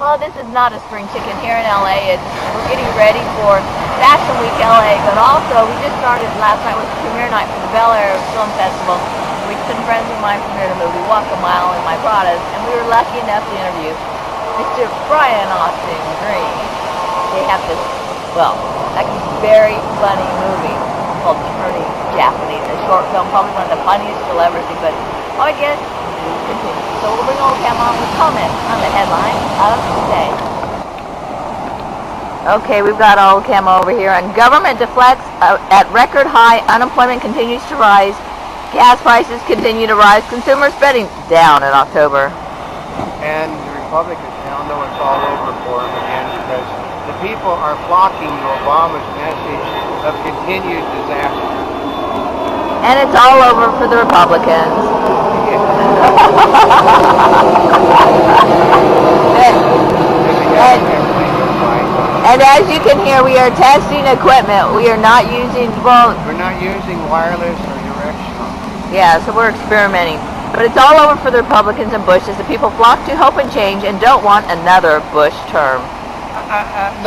Well, this is not a spring chicken here in LA. We're getting ready for Fashion Week LA, but also we just started last night with the premiere night for the Bel Air Film Festival. Some friends of mine premiered a movie, Walk a Mile in My Pradas, and we were lucky enough to interview Mr. Brian Austin Green. They have this, well, like a very funny movie called Turning Japanese, a short film, probably one of the funniest you'll ever see, but I guess continue. So we'll bring Oldecam on with comments on the headline of the day. Okay, we've got Oldecam over here, and government deflects at record high, unemployment continues to rise, gas prices continue to rise, consumer spending down in October. And the Republicans now know it's all over for them again because the people are flocking to Obama's message of continued disaster. And it's all over for the Republicans. And as you can hear, we are testing equipment. We are not using, well, we're not using wireless or directional. Yeah, so we're experimenting. But it's all over for the Republicans and Bush as the people flock to hope and change and don't want another Bush term.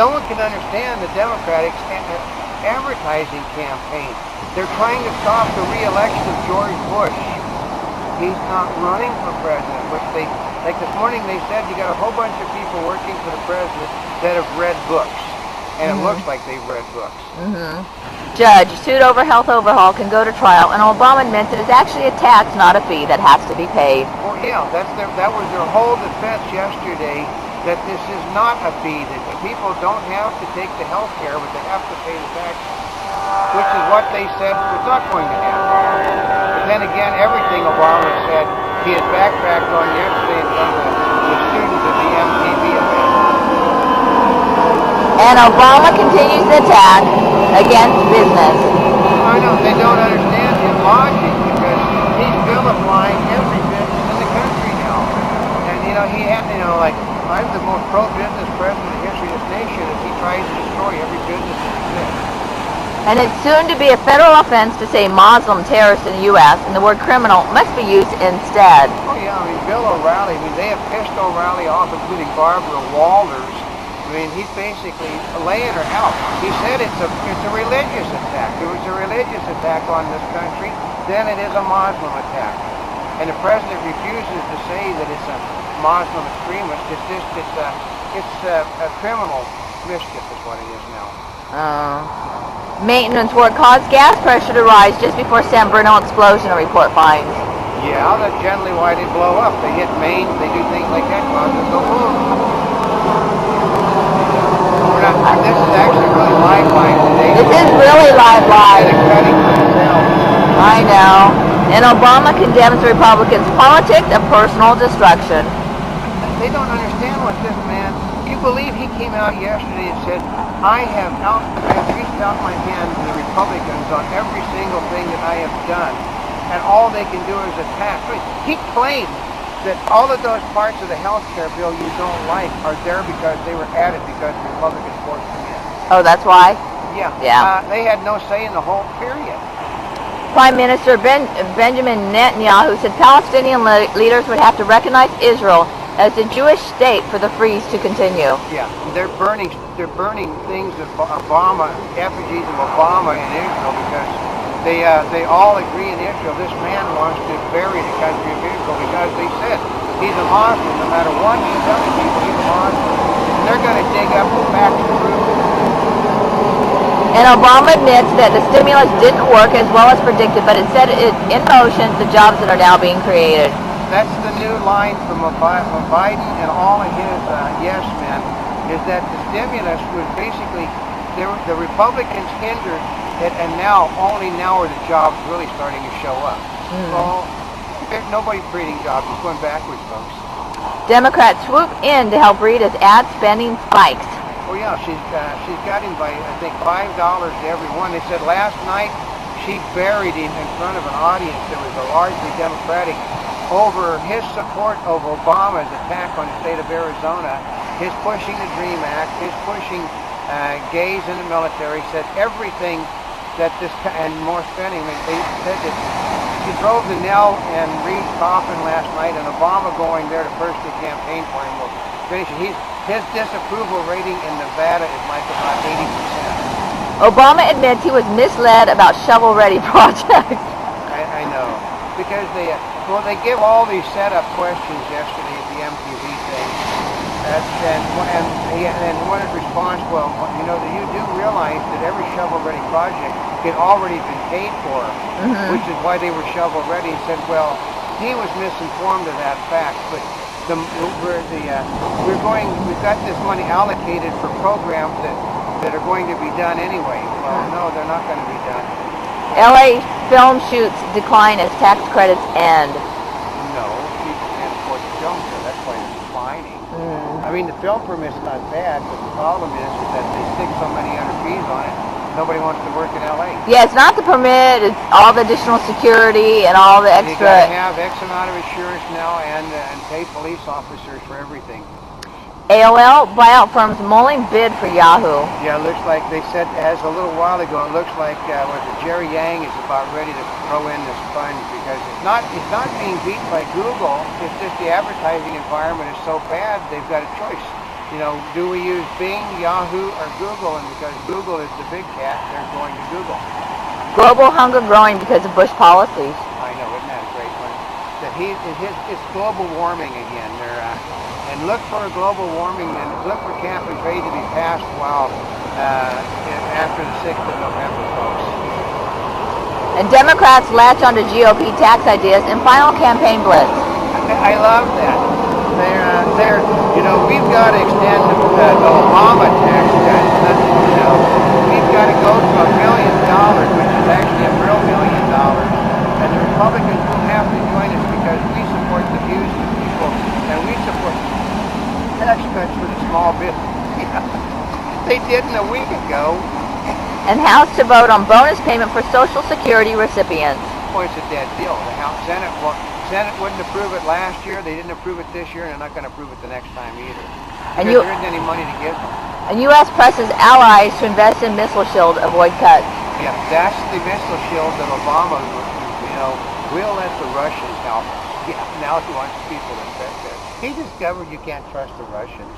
No one can understand the Democratic advertising campaign. They're trying to stop the re-election of George Bush. He's not running for president, which they, like this morning they said you got a whole bunch of people working for the president that have read books. And it looks like they've read books. Judge sued over health overhaul can go to trial, and Obama admits it is actually a tax, not a fee, that has to be paid. Well, yeah, that was their whole defense yesterday, that this is not a fee, that the people don't have to take the health care, but they have to pay the taxes, which is what they said was not going to happen. But then again, everything Obama said, he had backtracked on yesterday in front of the students at the MTV event. And Obama continues the attack against business. I know, they don't understand his logic because he's vilifying every business in the country now. And, he had, like, I'm the most pro-business president in the history of this nation as he tries to destroy every business that exists. And it's soon to be a federal offense to say Muslim terrorist in the U.S., and the word criminal must be used instead. Oh, yeah, Bill O'Reilly, they have pissed O'Reilly off, including Barbara Walters. He's basically laying her out. He said it's a religious attack. If it's a religious attack on this country, then it is a Muslim attack. And the president refuses to say that it's a Muslim extremist. It's a criminal mischief is what it is now. Maintenance work caused gas pressure to rise just before San Bruno explosion, a report finds. Yeah, that's generally why they blow up. They hit mains, they do things like that, cause it to go boom. This is actually really live today. This is really live. I know. And Obama condemns the Republicans' politics of personal destruction. They don't understand what this man, you believe he came out yesterday and said, I have reached out my hand to the Republicans on every single thing that I have done, and all they can do is attack. He claimed that all of those parts of the health care bill you don't like are there because they were added because the Republicans forced them in. Oh, that's why? Yeah. They had no say in the whole period. Prime Minister Benjamin Netanyahu said Palestinian leaders would have to recognize Israel as a Jewish state for the freeze to continue. Yeah, they're burning things of Obama, effigies of Obama in Israel because they all agree in Israel this man wants to bury the country of Israel because they said he's a Muslim. No matter what he's telling people, he's a Muslim. And they're going to dig up the facts and prove it. And Obama admits that the stimulus didn't work as well as predicted, but it set in motion the jobs that are now being created. That's the new line from Biden and all of his yes men, is that the stimulus was basically, the Republicans hindered it, and only now are the jobs really starting to show up. So nobody's creating jobs. It's going backwards, folks. Democrats swoop in to help Reid as ad spending spikes. Oh yeah, she's got him by I think $5 to every one. They said last night she buried him in front of an audience that was largely Democratic over his support of Obama's attack on the state of Arizona, his pushing the DREAM Act, his pushing gays in the military. Said everything that and more spending. They said that she drove the nail in Reid's coffin last night, and Obama going there to personally campaign for him will finish it. his disapproval rating in Nevada is like about 80%. Obama admits he was misled about shovel-ready projects. I know. Because they give all these setup questions yesterday at the MTV thing. And one of his response, well, you do realize that every shovel-ready project had already been paid for, which is why they were shovel-ready. He said, well, he was misinformed of that fact, but we've got this money allocated for programs that are going to be done anyway. Well, no, they're not going to be done. LA film shoots decline as tax credits end. No, people can't afford to film, so that's why it's declining. I mean, the film permit's not bad, but the problem is that they stick so many other fees on it. Nobody wants to work in LA. Yeah, it's not the permit, it's all the additional security and all the extra. You gotta have X amount of insurance now and pay police officers for everything. AOL buyout firms mulling bid for Yahoo. Yeah, it looks like they said as a little while ago. It looks like Jerry Yang is about ready to throw in the sponge because it's not being beat by Google. It's just the advertising environment is so bad. They've got a choice. Do we use Bing, Yahoo, or Google? And because Google is the big cat, they're going to Google. Global hunger growing because of Bush policies. I know, isn't that a great one? That it's global warming again. And look for global warming and look for cap and trade to be passed after the 6th of November, folks. And Democrats latch onto GOP tax ideas in final campaign blitz. I love that. We've got to extend the Obama tax cut. We've got to go to $1 million, which is actually $1 real million. And the Republicans will have to join us because we support the views of the people, and we support tax cuts for the small business. They didn't a week ago. And House to vote on bonus payment for Social Security recipients. Boy, it's a dead deal. The Senate wouldn't approve it last year. They didn't approve it this year, and they're not going to approve it the next time either. Because there isn't any money to give them. And U.S. presses allies to invest in missile shield, avoid cuts. Yeah, that's the missile shield that Obama, we'll let the Russians help us. Yeah, now he wants people to invest there. He discovered you can't trust the Russians.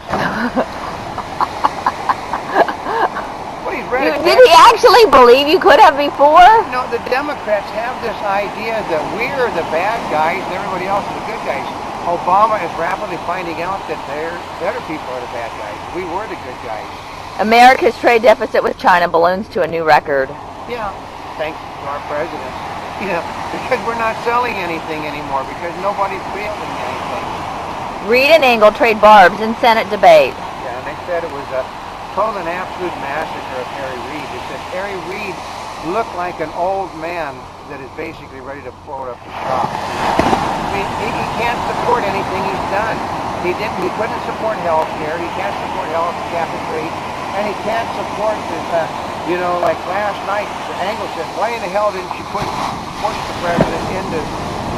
Did he actually believe you could have before? No, the Democrats have this idea that we're the bad guys and everybody else is the good guys. Obama is rapidly finding out that the other people are the bad guys. We were the good guys. America's trade deficit with China balloons to a new record. Yeah, thanks to our president. Because we're not selling anything anymore because nobody's building anything. Reid and Engel trade barbs in Senate debate. Yeah, and they said it was a total and absolute massacre of Harry Reid. They said Harry Reid looked like an old man that is basically ready to fold up the shop. I mean, he can't support anything he's done. He couldn't support health care. He can't support health cap and trade. And he can't support this, like last night, Engel said, why in the hell didn't you push the president into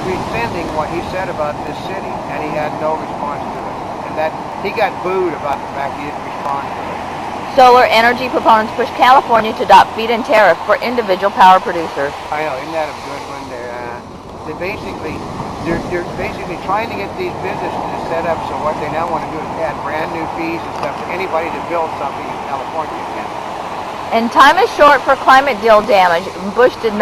rescinding what he said about this city? And he had no response to it. And that he got booed about the fact he didn't respond to it. Solar energy proponents push California to adopt feed-in tariff for individual power producers. I know, isn't that a good one? They're basically trying to get these businesses set up so what they now want to do is add brand new fees and stuff for anybody to build something in California again. And time is short for climate deal damage. Bush did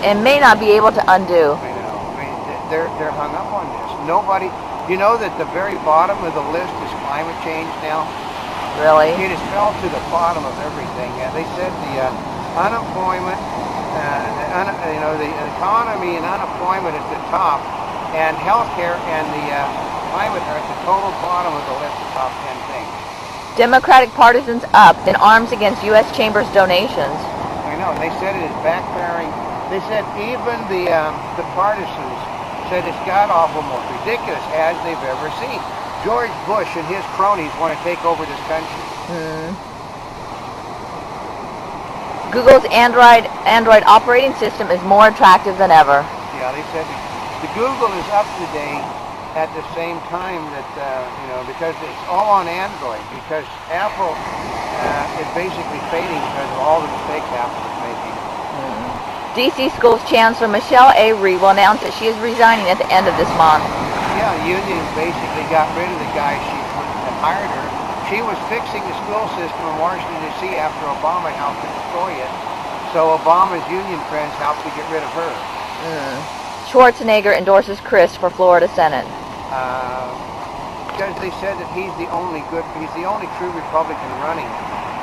and may not be able to undo. I know. I mean, they're hung up on this. Nobody. You know that the very bottom of the list is climate change now. Really? It has fell to the bottom of everything. They said the unemployment, the economy and unemployment at the top, and healthcare and the climate are at the total bottom of the list of top 10 things. Democratic partisans up in arms against U.S. Chambers donations. I know. They said it is backfiring. They said even the partisans said it's god-awful, most ridiculous ads they've ever seen. George Bush and his cronies want to take over this country. Google's Android operating system is more attractive than ever. Yeah, they said the Google is up to date at the same time that, because it's all on Android, because Apple is basically fading because of all the mistakes Apple is making. D.C. Schools Chancellor Michelle A. Reed will announce that she is resigning at the end of this month. Yeah, the union basically got rid of the guy she put hired her. She was fixing the school system in Washington, D.C. after Obama helped to destroy it. So Obama's union friends helped to get rid of her. Schwarzenegger endorses Chris for Florida Senate. Because they said that he's the only true Republican running.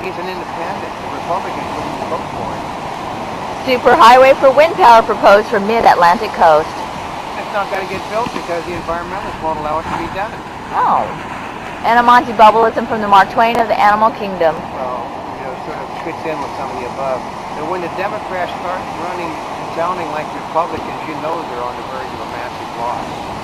He's an independent. The Republicans wouldn't vote for him. Superhighway for wind power proposed for mid-Atlantic coast. It's not going to get built because the environmentalists won't allow it to be done. Oh. Anamonte bubbleism from the Mark Twain of the animal kingdom. Well, sort of fits in with some of the above. But when the Democrats start running and sounding like Republicans, you know they're on the verge of a massive loss.